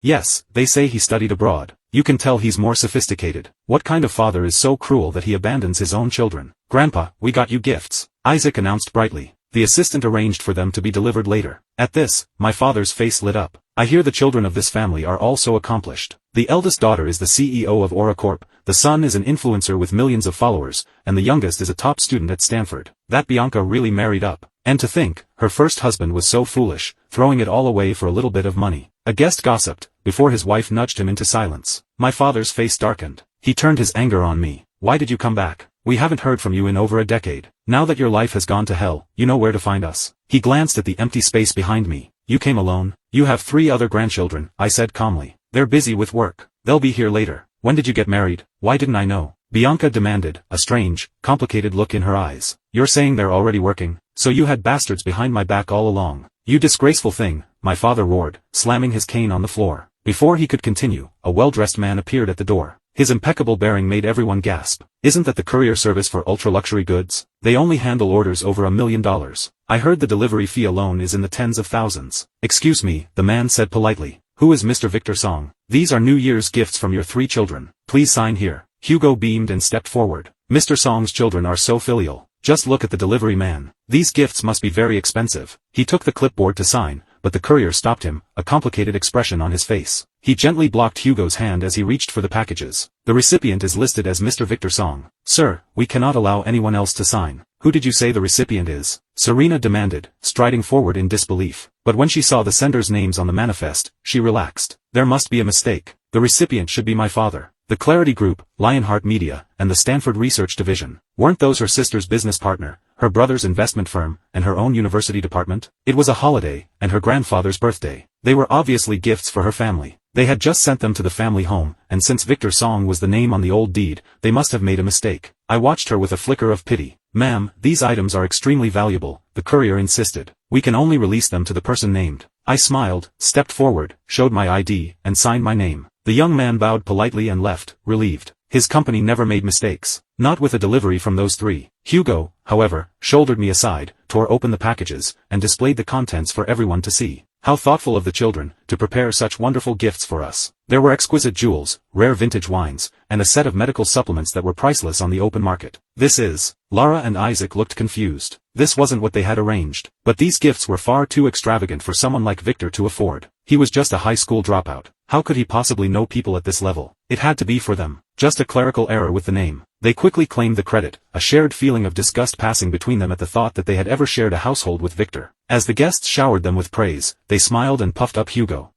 Yes, they say he studied abroad. You can tell he's more sophisticated. What kind of father is so cruel that he abandons his own children? Grandpa, we got you gifts, Isaac announced brightly. The assistant arranged for them to be delivered later. At this, my father's face lit up. I hear the children of this family are all so accomplished. The eldest daughter is the CEO of AuraCorp, the son is an influencer with millions of followers, and the youngest is a top student at Stanford. That Bianca really married up. And to think, her first husband was so foolish, throwing it all away for a little bit of money. A guest gossiped, before his wife nudged him into silence. My father's face darkened. He turned his anger on me. Why did you come back? We haven't heard from you in over a decade. Now that your life has gone to hell, you know where to find us. He glanced at the empty space behind me. You came alone? You have 3 other grandchildren, I said calmly. They're busy with work. They'll be here later. When did you get married? Why didn't I know? Bianca demanded, a strange, complicated look in her eyes. You're saying they're already working? So you had bastards behind my back all along. You disgraceful thing, my father roared, slamming his cane on the floor. Before he could continue, a well-dressed man appeared at the door. His impeccable bearing made everyone gasp. Isn't that the courier service for ultra-luxury goods? They only handle orders over $1 million. I heard the delivery fee alone is in the tens of thousands. Excuse me, the man said politely. Who is Mr. Victor Song? These are New Year's gifts from your 3 children. Please sign here. Hugo beamed and stepped forward. Mr. Song's children are so filial. Just look at the delivery man. These gifts must be very expensive. He took the clipboard to sign, but the courier stopped him, a complicated expression on his face. He gently blocked Hugo's hand as he reached for the packages. The recipient is listed as Mr. Victor Song. Sir, we cannot allow anyone else to sign. Who did you say the recipient is? Serena demanded, striding forward in disbelief. But when she saw the sender's names on the manifest, she relaxed. There must be a mistake. The recipient should be my father. The Clarity Group, Lionheart Media, and the Stanford Research Division. Weren't those her sister's business partner, her brother's investment firm, and her own university department? It was a holiday, and her grandfather's birthday. They were obviously gifts for her family. They had just sent them to the family home, and since Victor Song was the name on the old deed, they must have made a mistake. I watched her with a flicker of pity. Ma'am, these items are extremely valuable, the courier insisted. We can only release them to the person named. I smiled, stepped forward, showed my ID, and signed my name. The young man bowed politely and left, relieved. His company never made mistakes. Not with a delivery from those 3. Hugo, however, shouldered me aside, tore open the packages, and displayed the contents for everyone to see. How thoughtful of the children, to prepare such wonderful gifts for us. There were exquisite jewels, rare vintage wines, and a set of medical supplements that were priceless on the open market. This is... Lara and Isaac looked confused. This wasn't what they had arranged. But these gifts were far too extravagant for someone like Victor to afford. He was just a high school dropout. How could he possibly know people at this level? It had to be for them. Just a clerical error with the name. They quickly claimed the credit, a shared feeling of disgust passing between them at the thought that they had ever shared a household with Victor. As the guests showered them with praise, they smiled and puffed up Hugo.